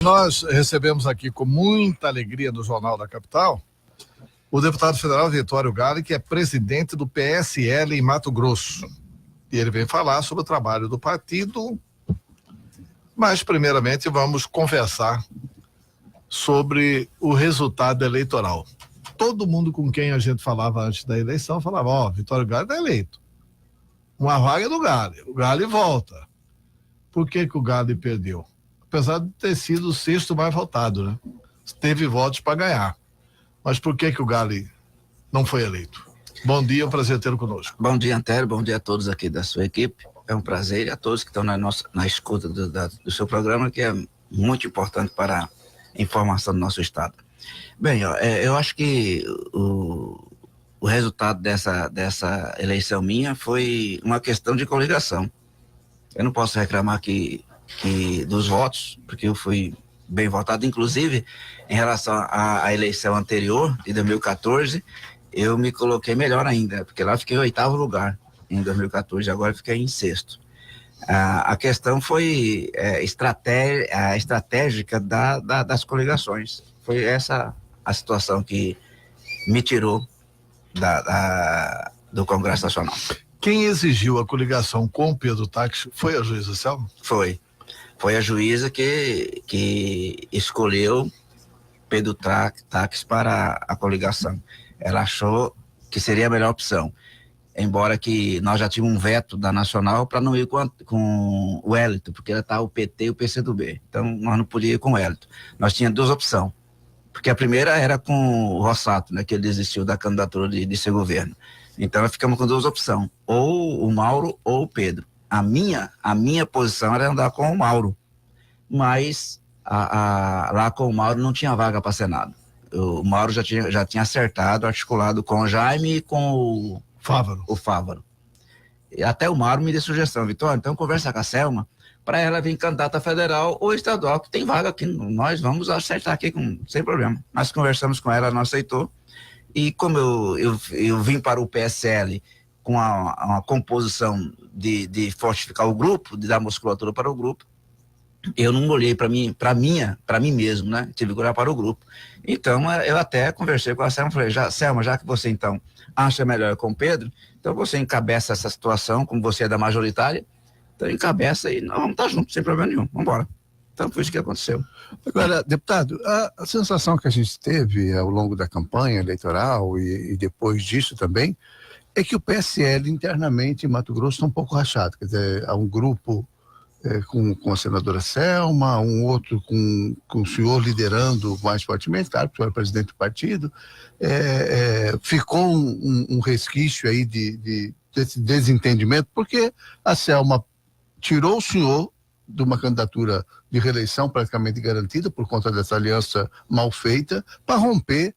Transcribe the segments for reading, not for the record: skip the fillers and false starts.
Nós recebemos aqui com muita alegria no Jornal da Capital o deputado federal Vitório Gali, que é presidente do PSL em Mato Grosso. E ele vem falar sobre o trabalho do partido, mas primeiramente vamos conversar sobre o resultado eleitoral. Todo mundo com quem a gente falava antes da eleição falava, Vitório Gali está eleito. Uma vaga do Gali, o Gali volta. Por que o Gali perdeu? Apesar de ter sido o sexto mais votado, né? Teve votos para ganhar. Mas por que o Gali não foi eleito? Bom dia, é um prazer tê-lo conosco. Bom dia, Antero, bom dia a todos aqui da sua equipe. É um prazer, e a todos que estão na escuta do seu programa, que é muito importante para a informação do nosso estado. Bem, eu acho que o resultado dessa eleição minha foi uma questão de coligação. Eu não posso reclamar que dos votos, porque eu fui bem votado. Inclusive, em relação à eleição anterior, de 2014, eu me coloquei melhor ainda, porque lá fiquei em 8º lugar em 2014, agora fiquei em 6º. A questão foi estratégica das coligações. Foi essa a situação que me tirou do Congresso Nacional. Quem exigiu a coligação com o Pedro Táxi foi a juíza Selma? Foi a juíza que escolheu Pedro Táxi para a coligação. Ela achou que seria a melhor opção, embora que nós já tínhamos um veto da Nacional para não ir com o Wellington, porque ela está o PT e o PCdoB. Então nós não podíamos ir com o Wellington. Nós tínhamos duas opções, porque a primeira era com o Rossato, né, que ele desistiu da candidatura de ser governo. Então nós ficamos com duas opções, ou o Mauro ou o Pedro. A minha posição era andar com o Mauro, mas lá com o Mauro não tinha vaga para Senado. O Mauro já tinha acertado, articulado com o Jaime e com o Fávaro. E até o Mauro me deu sugestão, Vitória, então conversa com a Selma, para ela vir candidata federal ou estadual, que tem vaga aqui, nós vamos acertar aqui sem problema. Nós conversamos com ela não aceitou, e como eu vim para o PSL com uma composição de fortificar o grupo, de dar musculatura para o grupo, eu não olhei para mim mesmo, né? Tive que olhar para o grupo. Então, eu até conversei com a Selma, falei, Selma, já que você então acha melhor com o Pedro, então você encabeça essa situação, como você é da majoritária, então encabeça e nós vamos estar juntos, sem problema nenhum, vamos embora. Então foi isso que aconteceu. Agora, deputado, a sensação que a gente teve ao longo da campanha eleitoral e depois disso também, é que o PSL internamente em Mato Grosso está um pouco rachado, quer dizer, há um grupo com a senadora Selma, um outro com o senhor liderando mais fortemente, claro, porque o senhor é presidente do partido, ficou um resquício aí desse desentendimento, porque a Selma tirou o senhor de uma candidatura de reeleição praticamente garantida por conta dessa aliança mal feita, para romper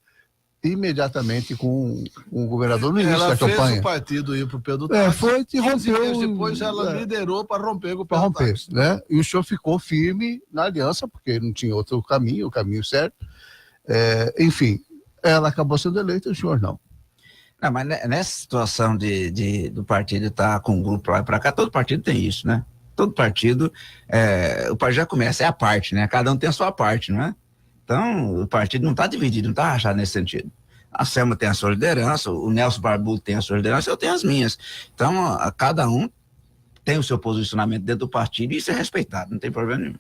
imediatamente com o governador no início da campanha. Ela fez o partido ir para o Pedro Táxi. Foi e rompeu. Dias depois ela liderou para romper com o Pedro Táxi. Né? E o senhor ficou firme na aliança, porque não tinha outro caminho, o caminho certo. Enfim, ela acabou sendo eleita, o senhor não. Não, mas nessa situação do partido estar com um grupo lá e para cá, todo partido tem isso, né? Todo partido, o partido já começa, é a parte, né? Cada um tem a sua parte, não é? Então, o partido não está dividido, não está rachado nesse sentido. A Selma tem a sua liderança, o Nelson Barbudo tem a sua liderança, eu tenho as minhas. Então, cada um tem o seu posicionamento dentro do partido e isso é respeitado, não tem problema nenhum.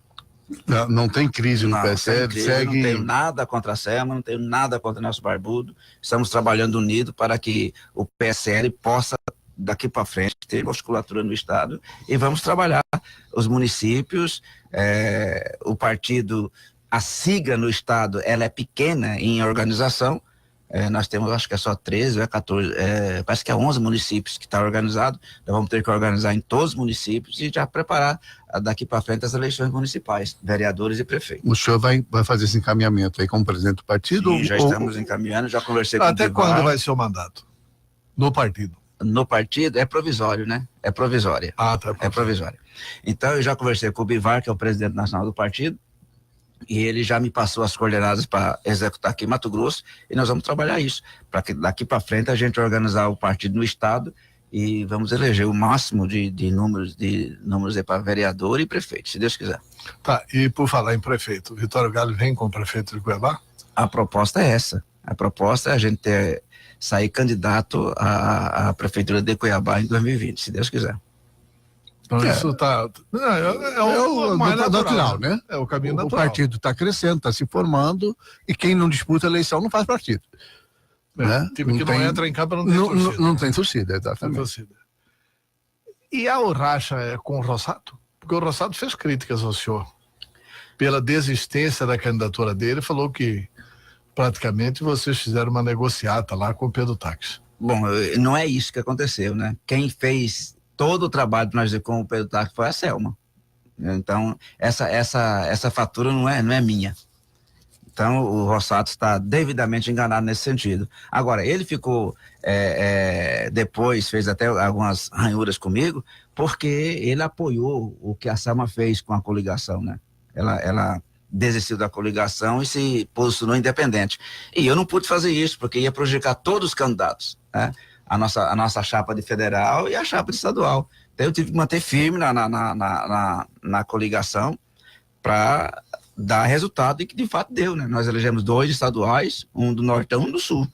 Não tem crise no PSL, Não tenho nada contra a Selma, não tenho nada contra o Nelson Barbudo. Estamos trabalhando unido para que o PSL possa, daqui para frente, ter musculatura no estado e vamos trabalhar os municípios, o partido. A sigla no estado, ela é pequena em organização, nós temos, acho que é só 13 ou 14, parece que é 11 municípios que está organizado, nós vamos ter que organizar em todos os municípios e já preparar daqui para frente as eleições municipais, vereadores e prefeitos. O senhor vai fazer esse encaminhamento aí como presidente do partido? Sim, já estamos encaminhando, já conversei com o Até quando vai ser o mandato? No partido? No partido é provisório, né? É provisória. Tá. É provisória. Então eu já conversei com o Bivar, que é o presidente nacional do partido, e ele já me passou as coordenadas para executar aqui em Mato Grosso, e nós vamos trabalhar isso, para que daqui para frente a gente organizar o partido no estado e vamos eleger o máximo de números para vereador e prefeito, se Deus quiser. Tá, e por falar em prefeito, Vitório Galo vem com o prefeito de Cuiabá? A proposta é essa. A proposta é a gente sair candidato à prefeitura de Cuiabá em 2020, se Deus quiser. Então isso tá... É o mais natural, né? É o caminho O natural. partido está crescendo, está se formando, e quem não disputa a eleição não faz partido. Né? Time que não entra em campo não tem torcida. Não tem torcida, Tem exatamente. torcida. E a racha é com o Rossato? Porque o Rossato fez críticas ao senhor pela desistência da candidatura dele, falou que praticamente vocês fizeram uma negociata lá com o Pedro Táxi. Bom, não é isso que aconteceu, né? Quem fez todo o trabalho que nós fizemos com o Pedro Táxi foi a Selma. Então, essa fatura não é minha. Então, o Rossato está devidamente enganado nesse sentido. Agora, ele ficou, depois, fez até algumas ranhuras comigo, porque ele apoiou o que a Selma fez com a coligação, né? Ela desistiu da coligação e se posicionou independente. E eu não pude fazer isso, porque ia prejudicar todos os candidatos, né? A nossa chapa de federal e a chapa de estadual. Então, eu tive que manter firme na coligação para dar resultado, e que de fato deu, né? Nós elegemos 2 estaduais, um do Nortão e um do Sul,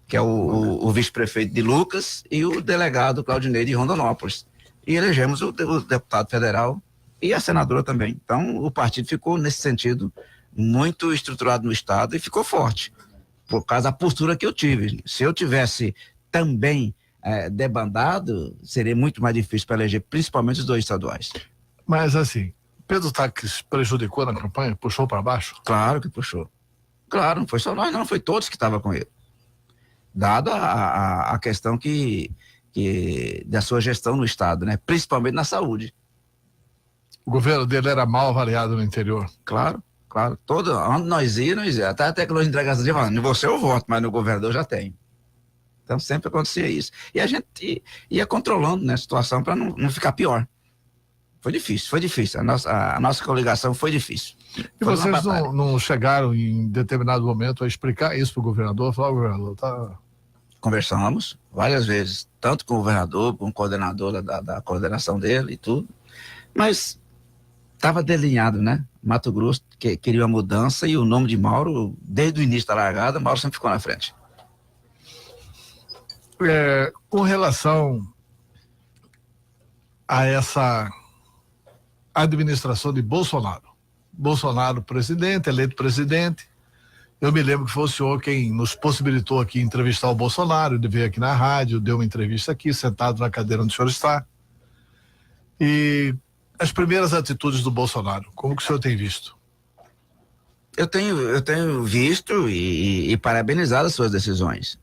que é o vice-prefeito de Lucas e o delegado Claudinei de Rondonópolis. E elegemos o deputado federal e a senadora também. Então, o partido ficou, nesse sentido, muito estruturado no estado e ficou forte, por causa da postura que eu tive. Se eu tivesse também debandado, seria muito mais difícil para eleger, principalmente os 2 estaduais. Mas assim, Pedro Táxi prejudicou na campanha? Puxou para baixo? Claro que puxou. Claro, não foi só nós, não, foi todos que estavam com ele. Dado a questão que da sua gestão no estado, né? Principalmente na saúde. O governo dele era mal avaliado no interior? Claro. Onde nós íamos, até a tecnologia de entregação de falando, você eu voto, mas no governador já tem. Então sempre acontecia isso. E a gente ia controlando, né, a situação para não ficar pior. Foi difícil. A nossa coligação foi difícil. E vocês não chegaram em determinado momento a explicar isso para o governador? Falar, governador, tá... Conversamos várias vezes, tanto com o governador, com o coordenador da coordenação dele e tudo, mas estava delineado, né? Mato Grosso queria uma mudança e o nome de Mauro, desde o início da largada, Mauro sempre ficou na frente. Com relação a essa administração de Bolsonaro presidente, eleito presidente, eu me lembro que foi o senhor quem nos possibilitou aqui entrevistar o Bolsonaro, ele veio aqui na rádio, deu uma entrevista aqui, sentado na cadeira onde o senhor está. E as primeiras atitudes do Bolsonaro, como que o senhor tem visto? Eu tenho visto e parabenizado as suas decisões.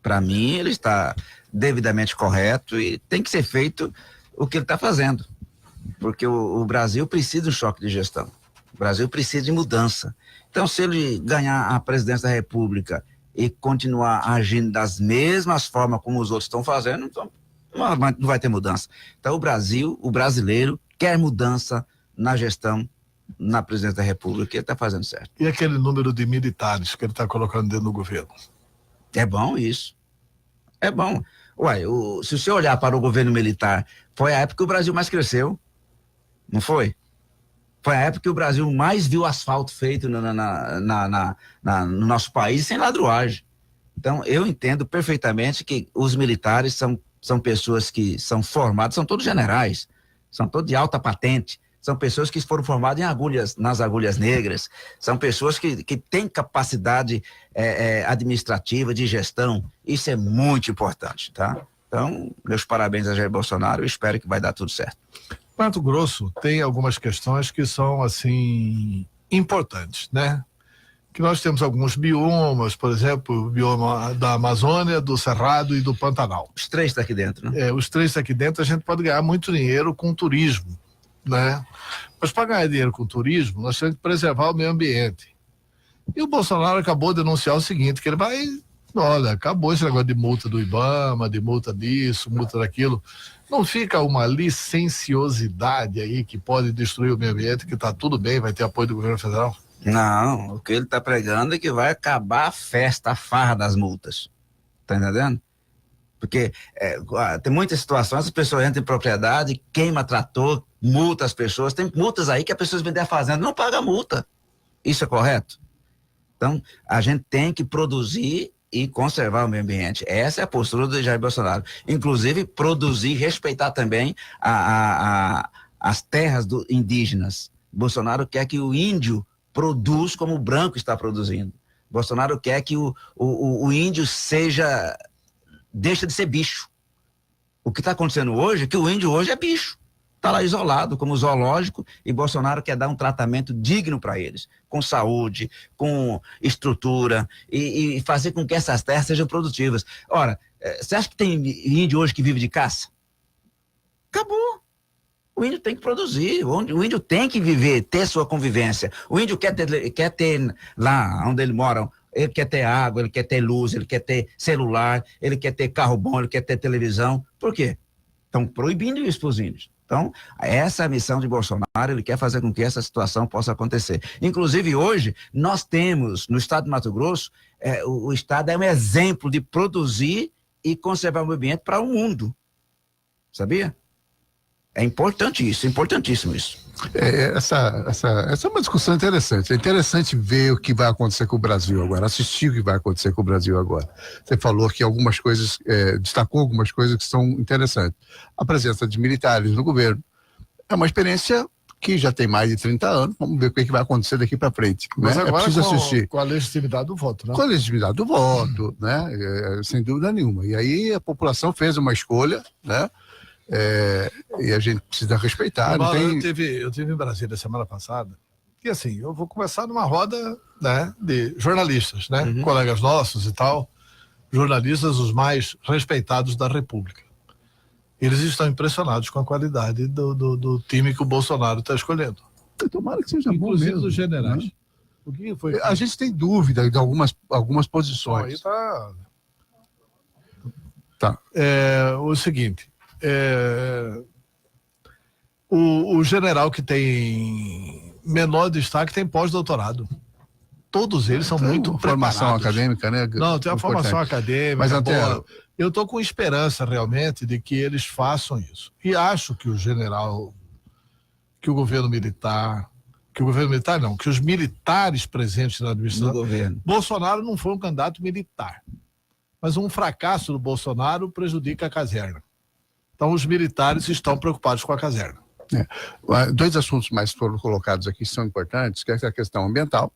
Para mim, ele está devidamente correto e tem que ser feito o que ele está fazendo. Porque o Brasil precisa de um choque de gestão. O Brasil precisa de mudança. Então, se ele ganhar a presidência da República e continuar agindo das mesmas formas como os outros estão fazendo, então não vai ter mudança. Então, o brasileiro quer mudança na gestão, na presidência da República, e ele está fazendo certo. E aquele número de militares que ele está colocando dentro do governo? É bom isso. É bom. Uai, se você olhar para o governo militar, foi a época que o Brasil mais cresceu. Não foi? Foi a época que o Brasil mais viu asfalto feito no nosso país sem ladruagem. Então, eu entendo perfeitamente que os militares são pessoas que são formadas, são todos generais, são todos de alta patente, são pessoas que foram formadas nas agulhas negras, são pessoas que têm capacidade administrativa, de gestão. Isso é muito importante, tá? Então, meus parabéns a Jair Bolsonaro, eu espero que vai dar tudo certo. Mato Grosso tem algumas questões que são, assim, importantes, né? Que nós temos alguns biomas, por exemplo, o bioma da Amazônia, do Cerrado e do Pantanal. Os 3 estão aqui dentro, né? Os 3 aqui dentro, a gente pode ganhar muito dinheiro com turismo, né? Mas para ganhar dinheiro com turismo, nós temos que preservar o meio ambiente. E o Bolsonaro acabou de anunciar o seguinte, que ele vai... Olha, acabou esse negócio de multa do IBAMA, de multa disso, multa daquilo. Não fica uma licenciosidade aí que pode destruir o meio ambiente, que está tudo bem, vai ter apoio do governo federal? Não, o que ele está pregando é que vai acabar a festa, a farra das multas. Tá entendendo? Porque tem muitas situações, as pessoas entram em propriedade, queima trator, multa as pessoas. Tem multas aí que as pessoas vendem a fazenda, não paga multa. Isso é correto? Então, a gente tem que produzir e conservar o meio ambiente. Essa é a postura do Jair Bolsonaro. Inclusive, produzir, respeitar também as terras indígenas. Bolsonaro quer que o índio produza como o branco está produzindo. Bolsonaro quer que o índio deixa de ser bicho. O que está acontecendo hoje é que o índio hoje é bicho. Está lá isolado como zoológico e Bolsonaro quer dar um tratamento digno para eles, com saúde, com estrutura e fazer com que essas terras sejam produtivas. Ora, você acha que tem índio hoje que vive de caça? Acabou. O índio tem que produzir, o índio tem que viver, ter sua convivência. O índio quer ter lá onde ele mora, ele quer ter água, ele quer ter luz, ele quer ter celular, ele quer ter carro bom, ele quer ter televisão. Por quê? Estão proibindo isso para os índios. Então, essa é a missão de Bolsonaro, ele quer fazer com que essa situação possa acontecer. Inclusive, hoje, nós temos, no estado de Mato Grosso, o estado é um exemplo de produzir e conservar o meio ambiente para o mundo. Sabia? É importante isso, importantíssimo isso. Essa é uma discussão interessante. É interessante ver o que vai acontecer com o Brasil agora, assistir o que vai acontecer com o Brasil agora. Você falou que algumas coisas, destacou algumas coisas que são interessantes. A presença de militares no governo é uma experiência que já tem mais de 30 anos. Vamos ver o que vai acontecer daqui para frente. Mas né? agora preciso assistir. Com a legitimidade do voto, né? Com a legitimidade do voto, né? Sem dúvida nenhuma. E aí a população fez uma escolha, né? E a gente precisa respeitar. Eu tive em Brasília semana passada, e assim, eu vou começar numa roda, né, de jornalistas, né, colegas nossos e tal, jornalistas os mais respeitados da República. Eles estão impressionados com a qualidade do time que o Bolsonaro está escolhendo. Tomara que seja inclusive bom mesmo, dos generais. Né? O que foi? A gente tem dúvida de algumas posições. Aí tá. Tá. O seguinte. O general que tem menor destaque tem pós-doutorado. Todos eles são muito formação preparados. acadêmica, né? Não, tem uma formação acadêmica. Mas até eu estou com esperança realmente de que eles façam isso. E acho que que o governo militar, que os militares presentes na administração do governo. Bolsonaro não foi um candidato militar, mas um fracasso do Bolsonaro prejudica a caserna. Então, os militares estão preocupados com a caserna. Dois assuntos mais foram colocados aqui são importantes, que é a questão ambiental.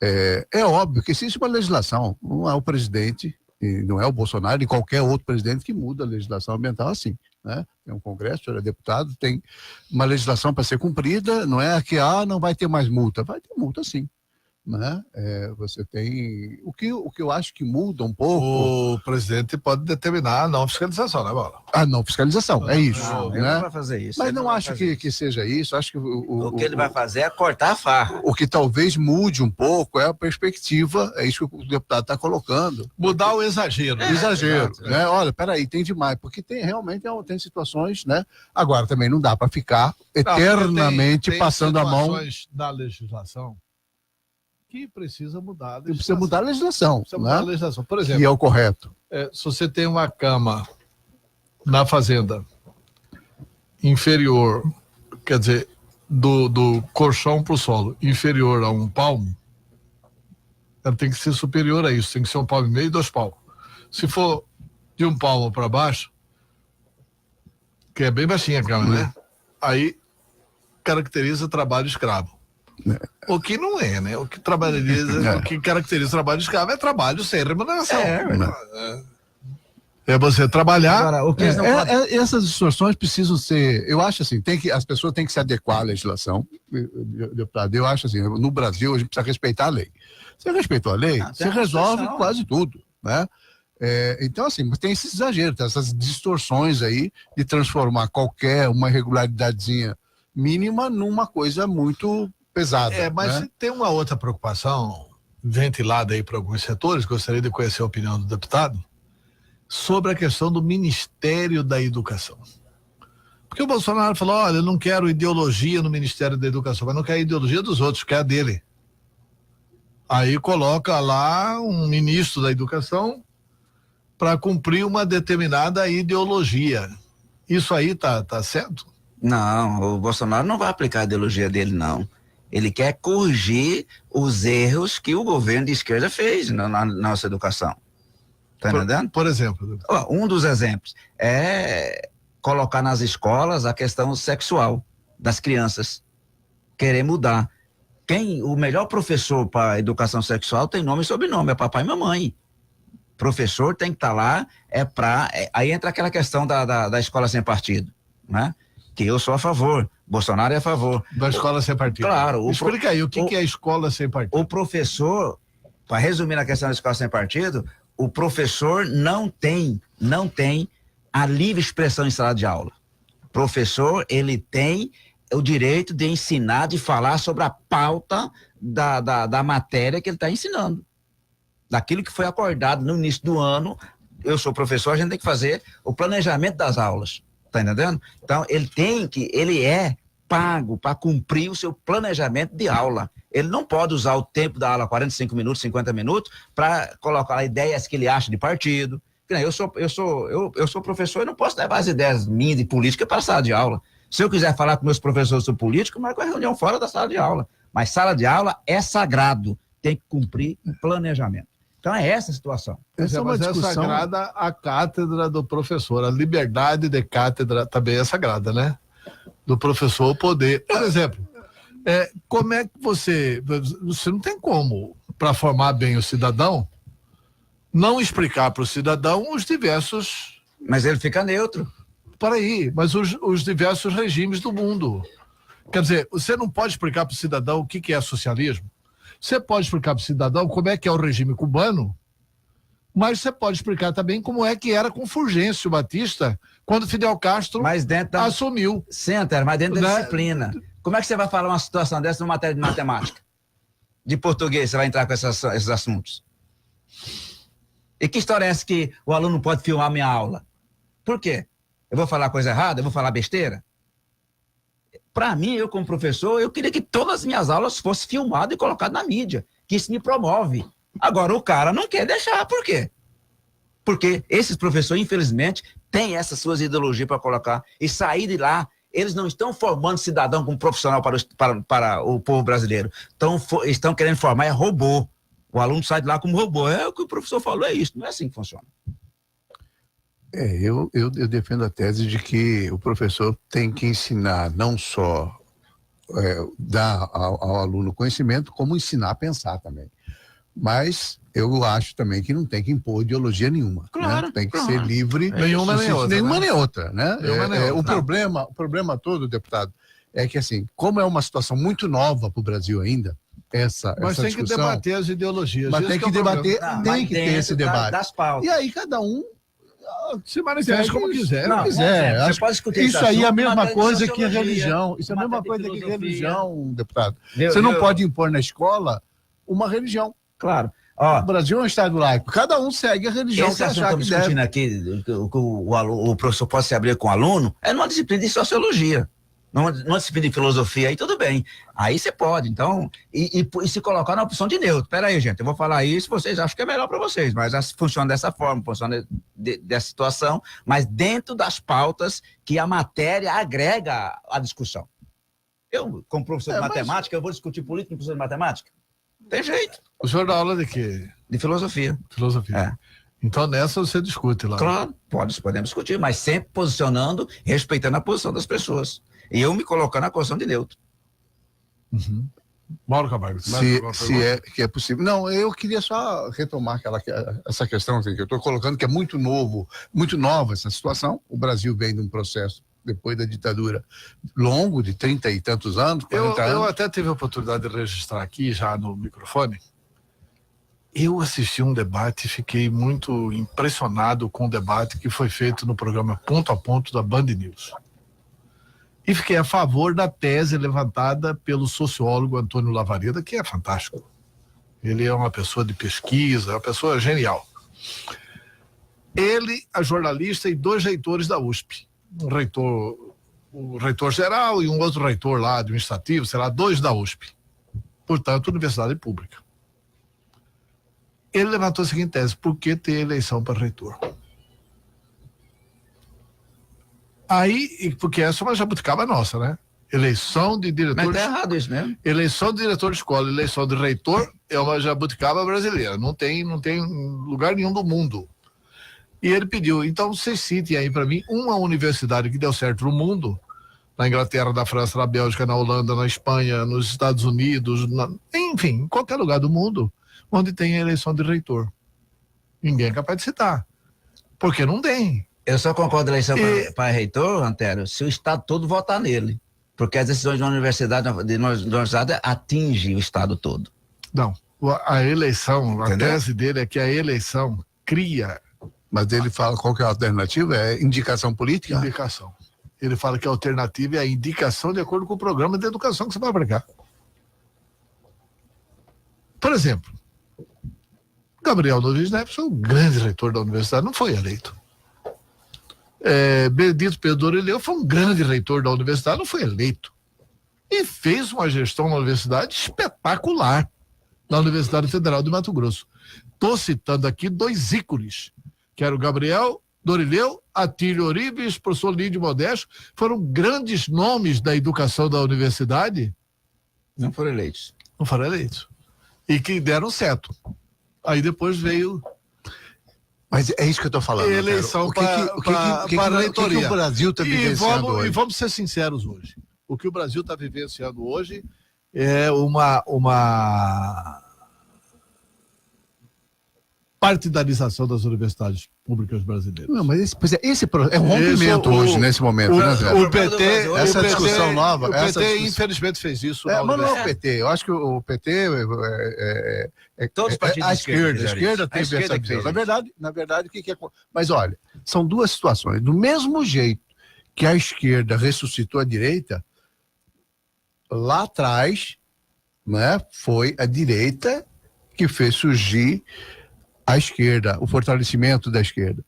É óbvio que existe uma legislação, não é o presidente, e não é o Bolsonaro, e qualquer outro presidente que muda a legislação ambiental assim. Né? Tem um Congresso, ele é deputado, tem uma legislação para ser cumprida, não é que não vai ter mais multa, vai ter multa sim. Né? Você tem o que eu acho que muda um pouco. O presidente pode determinar a não fiscalização, né, Bola? A não fiscalização, é isso. Ele né? não vai fazer isso. Mas não acho que seja isso. Acho que o que ele vai fazer é cortar a farra. O que talvez mude um pouco é a perspectiva, é isso que o deputado está colocando. Mudar o exagero. Exagero, né? Olha, peraí, tem demais, porque realmente tem situações, né? Agora também não dá para ficar eternamente passando a mão. Tem situações da legislação que precisa mudar a legislação. Precisa mudar a legislação. Precisa mudar a legislação. Por exemplo, que é o correto. Se você tem uma cama na fazenda inferior, quer dizer, do colchão para o solo, inferior a 1 palmo, ela tem que ser superior a isso, tem que ser 1,5 palmo e 2 palmos. Se for de 1 palmo para baixo, que é bem baixinha a cama, né? Aí caracteriza trabalho escravo. O que não é, né? O que caracteriza trabalho escravo é trabalho sem remuneração. É você trabalhar. Agora, essas distorções precisam ser. Eu acho assim, as pessoas têm que se adequar à legislação, deputado. Eu acho assim, no Brasil a gente precisa respeitar a lei. Você respeitou a lei, você resolve quase tudo, né? Então, assim, tem esses exageros, essas distorções aí de transformar uma irregularidadezinha mínima numa coisa muito pesada. Mas né? Tem uma outra preocupação ventilada aí para alguns setores, gostaria de conhecer a opinião do deputado, sobre a questão do Ministério da Educação. Porque o Bolsonaro falou, olha, eu não quero ideologia no Ministério da Educação, mas não quer a ideologia dos outros, quer a dele. Aí coloca lá um ministro da Educação para cumprir uma determinada ideologia. Isso aí tá certo? Não, o Bolsonaro não vai aplicar a ideologia dele, não. Ele quer corrigir os erros que o governo de esquerda fez na nossa educação. Tá entendendo? Por exemplo. Um dos exemplos é colocar nas escolas a questão sexual das crianças. Querer mudar. O melhor professor para educação sexual tem nome e sobrenome, é papai e mamãe. Professor tem que estar lá, aí entra aquela questão da escola sem partido, né? Que eu sou a favor, Bolsonaro é a favor. Da escola sem partido. Claro. Explica aí, o que é a escola sem partido? O professor, para resumir na questão da escola sem partido, o professor não tem a livre expressão em sala de aula. O professor, ele tem o direito de ensinar, de falar sobre a pauta da matéria que ele está ensinando. Daquilo que foi acordado no início do ano. Eu sou professor, a gente tem que fazer o planejamento das aulas. Tá entendendo? Então, ele é pago para cumprir o seu planejamento de aula. Ele não pode usar o tempo da aula, 45 minutos, 50 minutos, para colocar lá ideias que ele acha de partido. Eu sou professor e não posso levar as ideias minhas de política para a sala de aula. Se eu quiser falar com meus professores sobre política, marco uma reunião fora da sala de aula. Mas sala de aula é sagrado, tem que cumprir o planejamento. Então é essa a situação. Essa é uma discussão... é sagrada a cátedra do professor, a liberdade de cátedra também é sagrada, né? Do professor poder. Por exemplo, como é que você não tem como, para formar bem o cidadão, não explicar para o cidadão os diversos... Mas ele fica neutro. Peraí, mas os diversos regimes do mundo. Quer dizer, você não pode explicar para o cidadão o que é socialismo? Você pode explicar para o cidadão como é que é o regime cubano, mas você pode explicar também como é que era com Fulgêncio Batista, quando Fidel Castro assumiu. Senta, mas dentro da disciplina. Como é que você vai falar uma situação dessa numa matéria de matemática? De português, você vai entrar com esses assuntos? E que história é essa que o aluno pode filmar a minha aula? Por quê? Eu vou falar coisa errada? Eu vou falar besteira? Para mim, eu como professor, eu queria que todas as minhas aulas fossem filmadas e colocadas na mídia, que isso me promove. Agora, o cara não quer deixar, por quê? Porque esses professores, infelizmente, têm essas suas ideologias para colocar e sair de lá. Eles não estão formando cidadão como profissional para o povo brasileiro. Estão querendo formar robô. O aluno sai de lá como robô. O que o professor falou, é isso. Não é assim que funciona. Eu defendo a tese de que o professor tem que ensinar, não só dar ao aluno conhecimento, como ensinar a pensar também. Mas eu acho também que não tem que impor ideologia nenhuma. Claro, né? Tem que ser livre. Nenhuma nem outra. Nenhuma nem outra, né? O problema todo, deputado, é que assim, como é uma situação muito nova para o Brasil ainda, mas tem que debater as ideologias. Mas tem que debater, tem que ter esse debate. Das pautas. E aí cada um se manifesta como quiser. Você pode discutir isso aí é a mesma coisa que a religião. Isso é a mesma coisa que religião, deputado. Você não pode impor na escola uma religião. Claro. O Brasil é um estado laico. Cada um segue a religião Esse que assunto achar que que discutindo deve. aqui, o professor pode se abrir com o aluno, é numa disciplina de sociologia. Numa disciplina de filosofia, aí tudo bem. Aí você pode, então, e se colocar na opção de neutro. Pera aí, gente, eu vou falar isso, vocês acham que é melhor para vocês, mas funciona dessa forma, funciona dessa situação, mas dentro das pautas que a matéria agrega à discussão. Eu, como professor de matemática, eu vou discutir política com professor de matemática? Tem jeito. O senhor dá aula de quê? De filosofia. Filosofia. Então nessa você discute lá. Claro, podemos discutir, mas sempre posicionando, respeitando a posição das pessoas. E eu me colocando na posição de neutro. Uhum. Mauro Camargo. Se é possível. Não, eu queria só retomar essa questão assim, que eu estou colocando, que é muito nova essa situação. O Brasil vem de um processo, depois da ditadura, longo, de 30 e tantos anos, 40 anos. Eu até tive a oportunidade de registrar aqui, já no microfone. Eu assisti um debate e fiquei muito impressionado com o debate que foi feito no programa Ponto a Ponto da Band News. E fiquei a favor da tese levantada pelo sociólogo Antônio Lavareda, que é fantástico. Ele é uma pessoa de pesquisa, uma pessoa genial. Ele, a jornalista e 2 reitores da USP. O reitor geral e um outro reitor lá administrativo, sei lá, 2 da USP. Portanto, universidade pública. Ele levantou a seguinte tese: por que ter eleição para reitor? Aí, porque essa é uma jabuticaba nossa, né? Eleição de diretor. Mas tá errado isso mesmo. Eleição de diretor de escola, eleição de reitor é uma jabuticaba brasileira. Não tem lugar nenhum do mundo. E ele pediu, então vocês citem aí para mim uma universidade que deu certo no mundo, na Inglaterra, na França, na Bélgica, na Holanda, na Espanha, nos Estados Unidos, enfim, em qualquer lugar do mundo, onde tem a eleição de reitor. Ninguém é capaz de citar. Porque não tem. Eu só concordo com a eleição para reitor, Antero, se o Estado todo votar nele. Porque as decisões de uma universidade atingem o Estado todo. Não. A eleição, Entendeu? a tese dele é que a eleição cria. Mas ele fala qual que é a alternativa? É indicação política? Indicação. Ele fala que a alternativa é a indicação de acordo com o programa de educação que você vai aplicar. Por exemplo, Gabriel Nunes Neves foi um grande reitor da universidade, não foi eleito. Benedito Pedro Dorileu foi um grande reitor da universidade, não foi eleito. E fez uma gestão na universidade espetacular, na Universidade Federal de Mato Grosso. Estou citando aqui 2 ícones, que eram o Gabriel Dorileu, Atílio Orives, professor Lídio Modesto, foram grandes nomes da educação da universidade. Não foram eleitos. Não foram eleitos. E que deram certo. Aí depois veio... Mas é isso que eu estou falando. Eleição para a reitoria. O que o Brasil está vivenciando hoje? E vamos ser sinceros hoje. O que o Brasil está vivenciando hoje é uma partidarização das universidades públicas brasileiras. Não, mas esse é um rompimento hoje, nesse momento, né, Zé? O PT, essa discussão nova. O PT, infelizmente, fez isso. Mas não é o PT. Eu acho que o PT Todos os partidos a de esquerda. A esquerda tem essa que visão. fez Na verdade, o que é... Mas olha, são 2 situações. Do mesmo jeito que a esquerda ressuscitou a direita, lá atrás, né, foi a direita que fez surgir a esquerda, o fortalecimento da esquerda,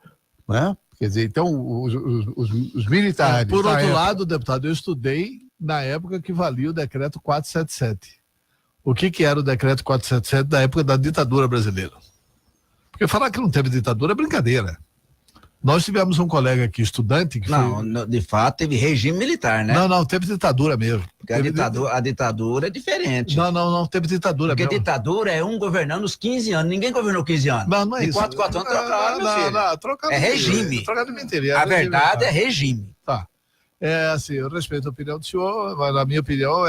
né? Quer dizer, então, os militares... Por outro lado, deputado, eu estudei na época que valia o decreto 477. O que era o decreto 477 da época da ditadura brasileira? Porque falar que não teve ditadura é brincadeira. Nós tivemos um colega aqui, estudante, que de fato, teve regime militar, né? Não, teve ditadura mesmo. Porque a ditadura é diferente. Não, teve ditadura Porque mesmo. ditadura é um governando os 15 anos. Ninguém governou 15 anos. Não é isso. 4 anos trocaram, meu filho. Trocaram É regime. Trocaram de mentira. A verdade é regime. Tá. Assim, eu respeito a opinião do senhor, mas na minha opinião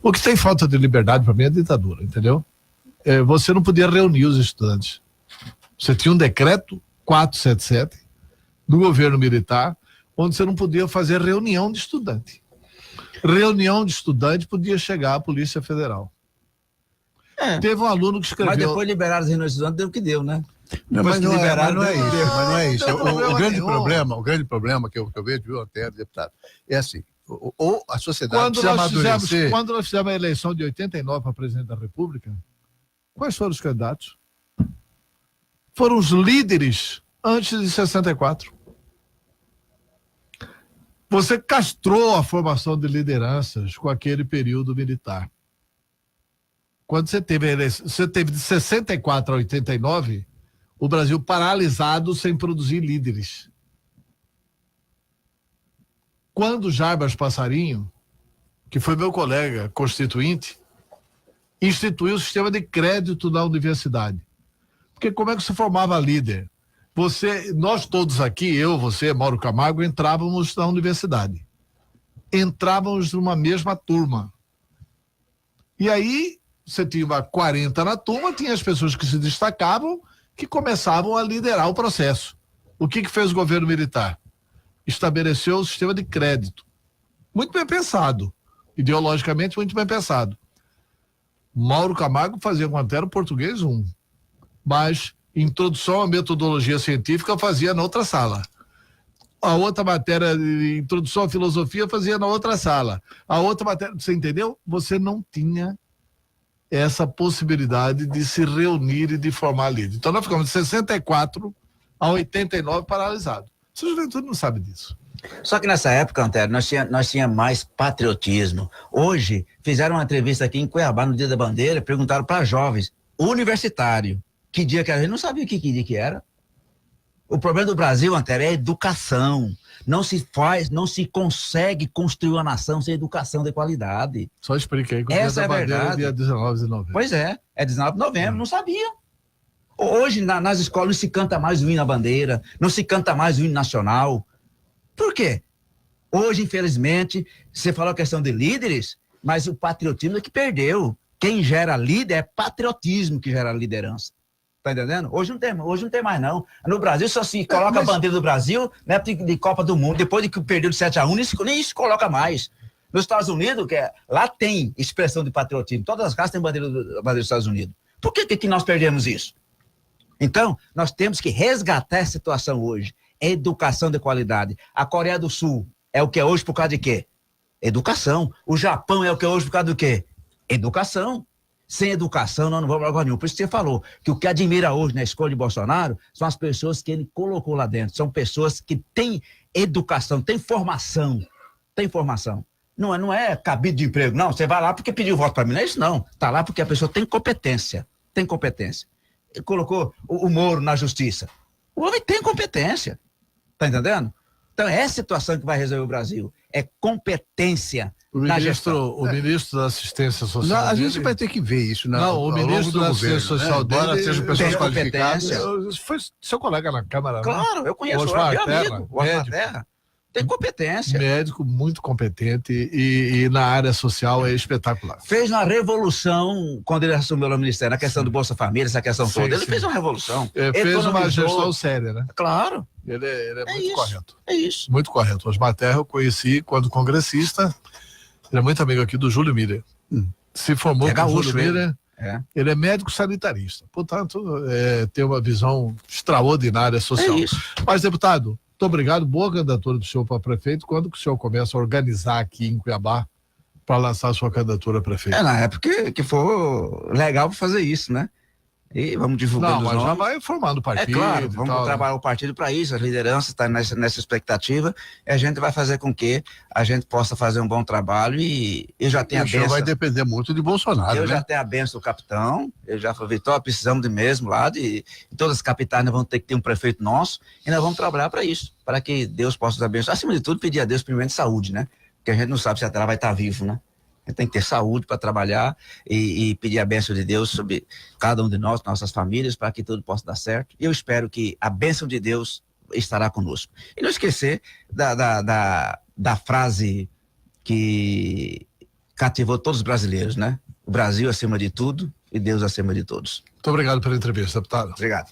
o que tem falta de liberdade para mim é a ditadura, entendeu? Você não podia reunir os estudantes. Você tinha um decreto 477 do governo militar, onde você não podia fazer reunião de estudante. Reunião de estudante podia chegar à Polícia Federal. Teve um aluno que escreveu... Mas depois liberaram as reuniões de estudantes, deu o que deu, né? Mas não é isso. O grande nenhum. problema que eu vejo, viu, até, deputado, é assim, ou a sociedade precisa amadurecer... Quando nós fizemos a eleição de 89 para presidente da República, quais foram os candidatos? Foram os líderes antes de 64. Você castrou a formação de lideranças com aquele período militar. Quando você teve a eleição, você teve de 64 a 89, o Brasil paralisado sem produzir líderes. Quando Jarbas Passarinho, que foi meu colega constituinte, instituiu o sistema de crédito na universidade. Porque como é que se formava líder? Nós todos aqui, eu, você, Mauro Camargo, entrávamos na universidade. Entrávamos numa mesma turma. E aí, você tinha 40 na turma, tinha as pessoas que se destacavam, que começavam a liderar o processo. O que fez o governo militar? Estabeleceu o sistema de crédito. Muito bem pensado. Ideologicamente, muito bem pensado. Mauro Camargo fazia com Antero português 1. Mas introdução à metodologia científica fazia na outra sala. A outra matéria de introdução à filosofia fazia na outra sala. A outra matéria, você entendeu? Você não tinha essa possibilidade de se reunir e de formar líder. Então nós ficamos de 64 a 89 paralisados. A juventude não sabe disso. Só que nessa época, Antero, nós tinha mais patriotismo. Hoje, fizeram uma entrevista aqui em Cuiabá, no Dia da Bandeira, perguntaram para jovens, universitário, que dia que era? A gente não sabia que dia que era. O problema do Brasil, Antero, é a educação. Não se consegue construir uma nação sem educação de qualidade. Só expliquei que o Essa Dia é da a Bandeira é verdade. dia 19 de novembro. Pois é 19 de novembro, não sabia. Hoje, nas escolas, não se canta mais o hino à bandeira, não se canta mais o hino nacional. Por quê? Hoje, infelizmente, você falou a questão de líderes, mas o patriotismo é que perdeu. Quem gera líder é patriotismo que gera liderança. Tá entendendo? Hoje não tem mais, não. No Brasil só se coloca a bandeira do Brasil, né, de Copa do Mundo. Depois de que perdeu de 7-1, nem isso coloca mais. Nos Estados Unidos, lá tem expressão de patriotismo. Todas as casas têm bandeira dos Estados Unidos. Por que nós perdemos isso? Então, nós temos que resgatar a situação hoje. Educação de qualidade. A Coreia do Sul é o que é hoje por causa de quê? Educação. O Japão é o que é hoje por causa do quê? Educação. Sem educação, nós não vamos a lugar nenhum. Por isso que você falou que o que admira hoje na escolha de Bolsonaro são as pessoas que ele colocou lá dentro. São pessoas que têm educação, têm formação. Tem formação. Não é cabide de emprego. Não, você vai lá porque pediu voto para mim. Não é isso, não. Está lá porque a pessoa tem competência. Tem competência. Ele colocou o Moro na justiça. O homem tem competência. Tá entendendo? Então, é essa situação que vai resolver o Brasil. É competência. O ministro da Assistência Social. A gente vai ter que ver isso. O ministro da Assistência Social embora dele sejam pessoas qualificadas. Foi seu colega na Câmara. Claro, né? eu conheço o Osmar meu Terra, amigo. O Osmar Terra. Tem competência. Médico muito competente e na área social é espetacular. Fez uma revolução quando ele assumiu o ministério, a questão do Bolsa Família, essa questão toda. Ele fez uma revolução. Fez uma gestão séria, né? Claro. Ele é muito correto. É isso. Muito correto. Osmar Terra eu conheci quando congressista. Ele é muito amigo aqui do Júlio Miller. Se formou com o Júlio Miller. Ele é médico sanitarista. Portanto, tem uma visão extraordinária social. É isso. Mas, deputado, muito obrigado. Boa candidatura do senhor para prefeito. Quando que o senhor começa a organizar aqui em Cuiabá para lançar a sua candidatura a prefeito? Na época que for legal para fazer isso, né? E vamos divulgando mas já vai formando o partido. Claro, vamos trabalhar o partido para isso, a liderança está nessa expectativa, e a gente vai fazer com que a gente possa fazer um bom trabalho e eu já tenho a benção. Vai depender muito de Bolsonaro, Eu já tenho a benção do capitão, eu já falei, Vitória, precisamos de mesmo lá, em todas as capitais nós vamos ter que ter um prefeito nosso, e nós vamos trabalhar para isso, para que Deus possa nos abençoar. Acima de tudo, pedir a Deus primeiro saúde, né? Porque a gente não sabe se até lá vai estar vivo, né? A gente tem que ter saúde para trabalhar e pedir a bênção de Deus sobre cada um de nós, nossas famílias, para que tudo possa dar certo. E eu espero que a bênção de Deus estará conosco. E não esquecer da frase que cativou todos os brasileiros, né? O Brasil acima de tudo e Deus acima de todos. Muito obrigado pela entrevista, deputado. Obrigado.